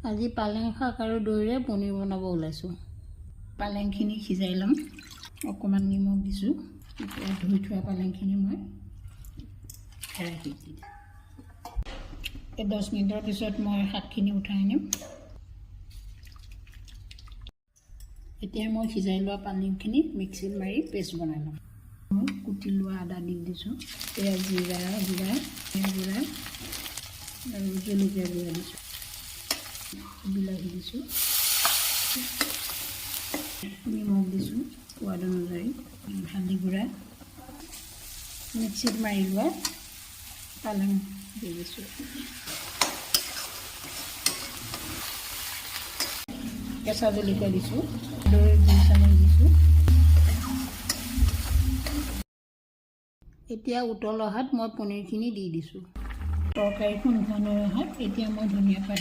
আজি পালেং শাক আৰু দৈৰে পনীৰ বনাব ওলাইছোঁ। পালেংখিনি সিজাই ল'ম, অকণমান নিমখ দিছোঁ। এতিয়া ধুই থোৱা পালেংখিনি মই কেৰাহীত দি দিম। 10 মিনিটৰ পিছত মই শাকখিনি উঠাই আনিম। এতিয়া মই সিজাই লোৱা পালেংখিনি মিক্সিত মাৰি পেষ্ট বনাই ল'ম। মই কুটি লোৱা আদা দি দিছোঁ, এয়া জিৰা গুড়া আৰু জলকীয়া গুড়া দিছোঁ, বিলাহী দিছোঁ, নিমখ দিছোঁ সোৱাদ অনুযায়ী, হালধি গুড়া, মিক্সিত মাৰি লোৱা পালেং দি দিছোঁ, কেঁচা জলকীয়া দিছোঁ, দৈ 2 চামুচ দিছোঁ। এতিয়া উতল অহাত মই পনীৰখিনি দি দিছোঁ। তৰকাৰীখন ঘন অহাত এতিয়া মই ধনিয়া পাত